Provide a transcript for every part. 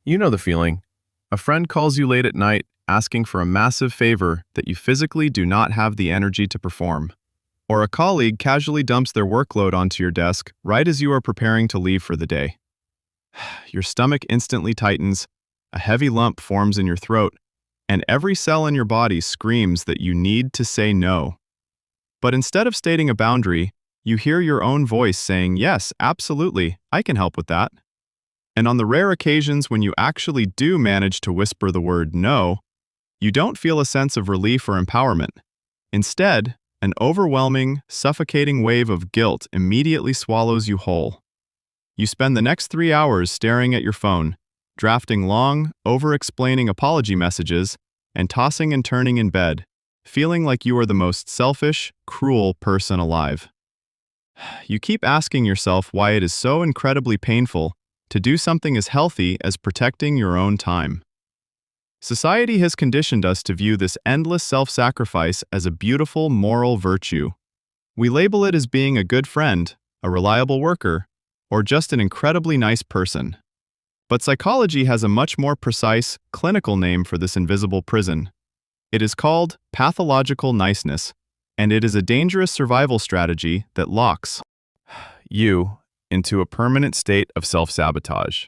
You know the feeling. A friend calls you late at night asking for a massive favor that you physically do not have the energy to perform. Or a colleague casually dumps their workload onto your desk right as you are preparing to leave for the day. Your stomach instantly tightens, a heavy lump forms in your throat, and every cell in your body screams that you need to say no. But instead of stating a boundary, you hear your own voice saying, "Yes, absolutely, I can help with that." And on the rare occasions when you actually do manage to whisper the word no, you don't feel a sense of relief or empowerment. Instead, an overwhelming, suffocating wave of guilt immediately swallows you whole. You spend the next 3 hours staring at your phone, drafting long, over-explaining apology messages, and tossing and turning in bed, feeling like you are the most selfish, cruel person alive. You keep asking yourself why it is so incredibly painful to do something as healthy as protecting your own time. Society has conditioned us to view this endless self-sacrifice as a beautiful moral virtue. We label it as being a good friend, a reliable worker, or just an incredibly nice person. But psychology has a much more precise, clinical name for this invisible prison. It is called pathological niceness, and it is a dangerous survival strategy that locks you into a permanent state of self-sabotage.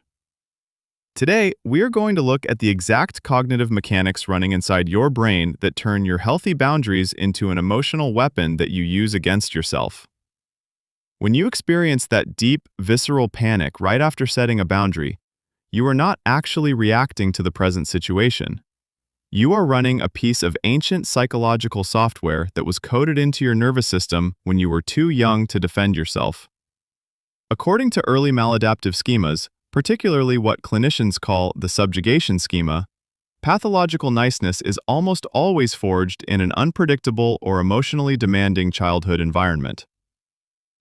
Today, we are going to look at the exact cognitive mechanics running inside your brain that turn your healthy boundaries into an emotional weapon that you use against yourself. When you experience that deep, visceral panic right after setting a boundary, you are not actually reacting to the present situation. You are running a piece of ancient psychological software that was coded into your nervous system when you were too young to defend yourself. According to early maladaptive schemas, particularly what clinicians call the subjugation schema, pathological niceness is almost always forged in an unpredictable or emotionally demanding childhood environment.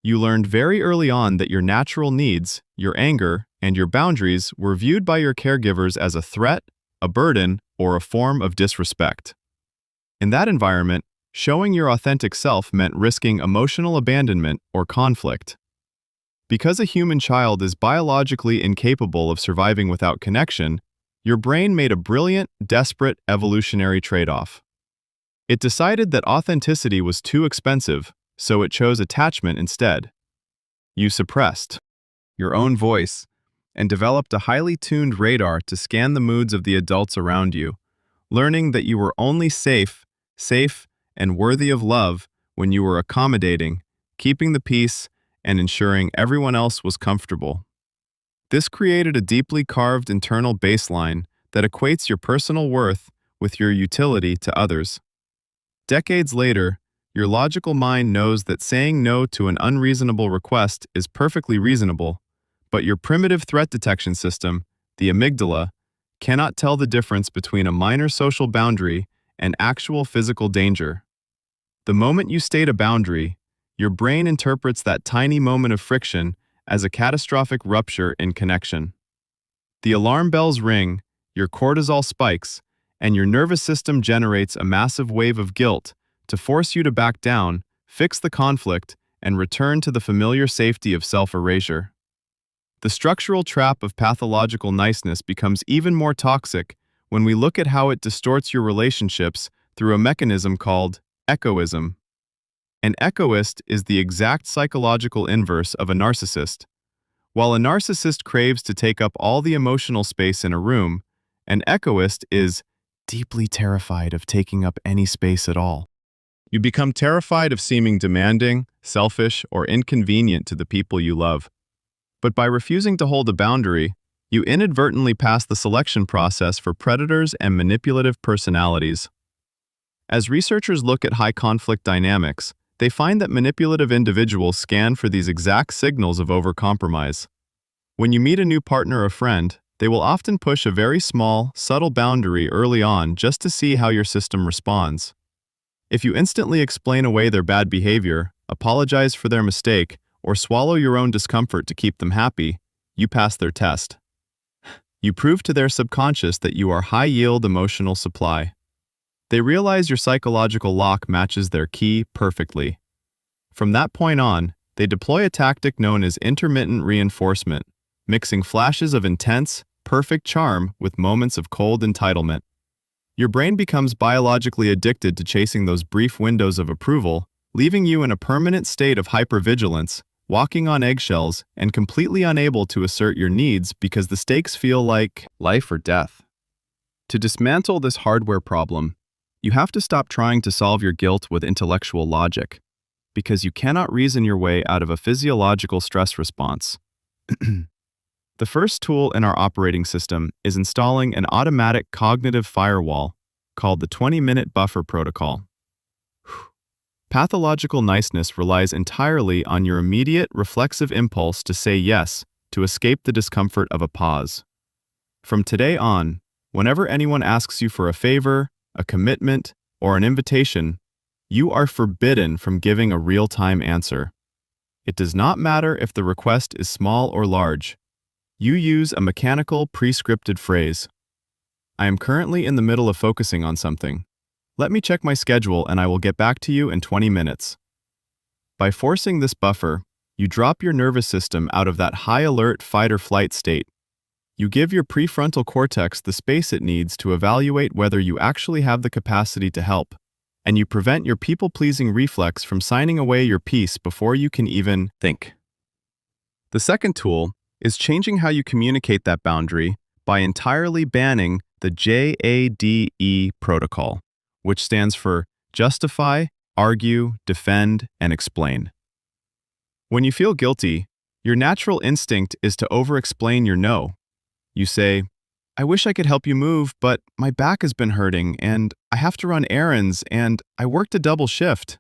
You learned very early on that your natural needs, your anger, and your boundaries were viewed by your caregivers as a threat, a burden, or a form of disrespect. In that environment, showing your authentic self meant risking emotional abandonment or conflict. Because a human child is biologically incapable of surviving without connection, your brain made a brilliant, desperate evolutionary trade-off. It decided that authenticity was too expensive, so it chose attachment instead. You suppressed your own voice and developed a highly tuned radar to scan the moods of the adults around you, learning that you were only safe, and worthy of love when you were accommodating, keeping the peace, and ensuring everyone else was comfortable. This created a deeply carved internal baseline that equates your personal worth with your utility to others. Decades later, your logical mind knows that saying no to an unreasonable request is perfectly reasonable, but your primitive threat detection system, the amygdala, cannot tell the difference between a minor social boundary and actual physical danger. The moment you state a boundary, your brain interprets that tiny moment of friction as a catastrophic rupture in connection. The alarm bells ring, your cortisol spikes, and your nervous system generates a massive wave of guilt to force you to back down, fix the conflict, and return to the familiar safety of self-erasure. The structural trap of pathological niceness becomes even more toxic when we look at how it distorts your relationships through a mechanism called echoism. An echoist is the exact psychological inverse of a narcissist. While a narcissist craves to take up all the emotional space in a room, an echoist is deeply terrified of taking up any space at all. You become terrified of seeming demanding, selfish, or inconvenient to the people you love. But by refusing to hold a boundary, you inadvertently pass the selection process for predators and manipulative personalities. As researchers look at high-conflict dynamics, they find that manipulative individuals scan for these exact signals of overcompromise. When you meet a new partner or friend, they will often push a very small, subtle boundary early on just to see how your system responds. If you instantly explain away their bad behavior, apologize for their mistake, or swallow your own discomfort to keep them happy, you pass their test. You prove to their subconscious that you are high-yield emotional supply. They realize your psychological lock matches their key perfectly. From that point on, they deploy a tactic known as intermittent reinforcement, mixing flashes of intense, perfect charm with moments of cold entitlement. Your brain becomes biologically addicted to chasing those brief windows of approval, leaving you in a permanent state of hypervigilance, walking on eggshells, and completely unable to assert your needs because the stakes feel like life or death. To dismantle this hardware problem, you have to stop trying to solve your guilt with intellectual logic, because you cannot reason your way out of a physiological stress response. The first tool in our operating system is installing an automatic cognitive firewall called the 20-minute buffer protocol. Pathological niceness relies entirely on your immediate reflexive impulse to say yes to escape the discomfort of a pause. From today on, whenever anyone asks you for a favor, a commitment, or an invitation, you are forbidden from giving a real-time answer. It does not matter if the request is small or large. You use a mechanical, pre-scripted phrase. I am currently in the middle of focusing on something. Let me check my schedule and I will get back to you in 20 minutes. By forcing this buffer, you drop your nervous system out of that high-alert fight-or-flight state. You give your prefrontal cortex the space it needs to evaluate whether you actually have the capacity to help, and you prevent your people-pleasing reflex from signing away your peace before you can even think. The second tool is changing how you communicate that boundary by entirely banning the JADE protocol, which stands for justify, argue, defend, and explain. When you feel guilty, your natural instinct is to over-explain your no. You say, I wish I could help you move, but my back has been hurting, and I have to run errands, and I worked a double shift.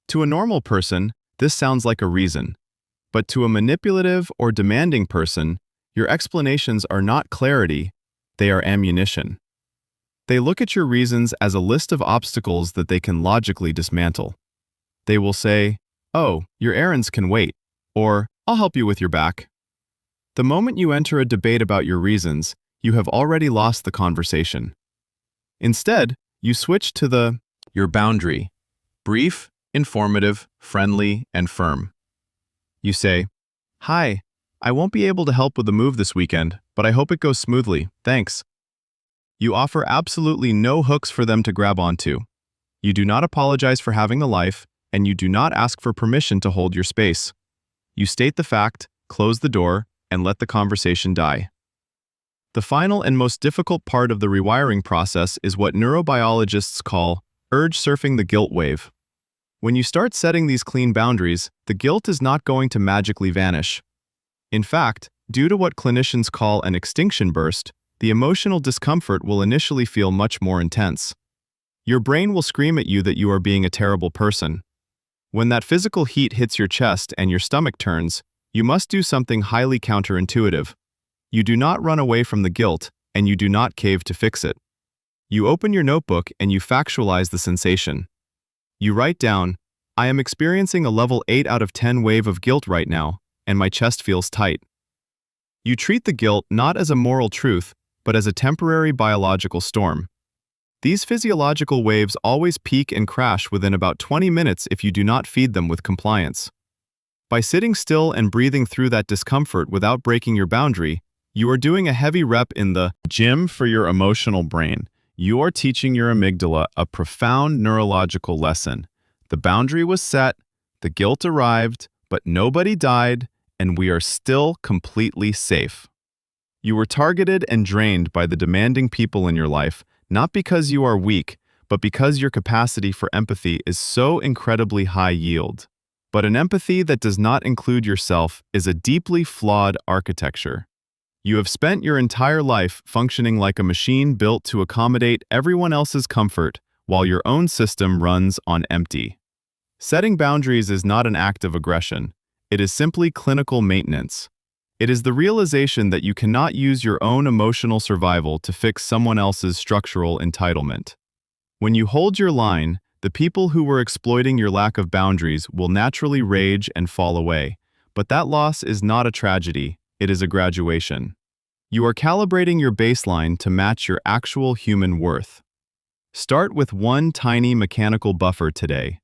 To a normal person, this sounds like a reason. But to a manipulative or demanding person, your explanations are not clarity, they are ammunition. They look at your reasons as a list of obstacles that they can logically dismantle. They will say, oh, your errands can wait, or I'll help you with your back. The moment you enter a debate about your reasons, you have already lost the conversation. Instead, you switch to your boundary, brief, informative, friendly, and firm. You say, hi, I won't be able to help with the move this weekend, but I hope it goes smoothly, thanks. You offer absolutely no hooks for them to grab onto. You do not apologize for having the life, and you do not ask for permission to hold your space. You state the fact, close the door, and let the conversation die. The final and most difficult part of the rewiring process is what neurobiologists call urge surfing the guilt wave. When you start setting these clean boundaries, the guilt is not going to magically vanish. In fact, due to what clinicians call an extinction burst, the emotional discomfort will initially feel much more intense. Your brain will scream at you that you are being a terrible person. When that physical heat hits your chest and your stomach turns, you must do something highly counterintuitive. You do not run away from the guilt, and you do not cave to fix it. You open your notebook and you factualize the sensation. You write down, I am experiencing a level 8 out of 10 wave of guilt right now, and my chest feels tight. You treat the guilt not as a moral truth, but as a temporary biological storm. These physiological waves always peak and crash within about 20 minutes if you do not feed them with compliance. By sitting still and breathing through that discomfort without breaking your boundary, you are doing a heavy rep in the gym for your emotional brain. You are teaching your amygdala a profound neurological lesson. The boundary was set, the guilt arrived, but nobody died, and we are still completely safe. You were targeted and drained by the demanding people in your life, not because you are weak, but because your capacity for empathy is so incredibly high yield. But an empathy that does not include yourself is a deeply flawed architecture. You have spent your entire life functioning like a machine built to accommodate everyone else's comfort while your own system runs on empty. Setting boundaries is not an act of aggression. It is simply clinical maintenance. It is the realization that you cannot use your own emotional survival to fix someone else's structural entitlement. When you hold your line, the people who were exploiting your lack of boundaries will naturally rage and fall away. But that loss is not a tragedy. It is a graduation. You are calibrating your baseline to match your actual human worth. Start with one tiny mechanical buffer today.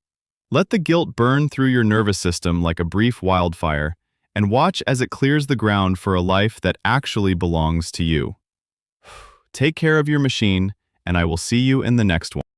Let the guilt burn through your nervous system like a brief wildfire, and watch as it clears the ground for a life that actually belongs to you. Take care of your machine, and I will see you in the next one.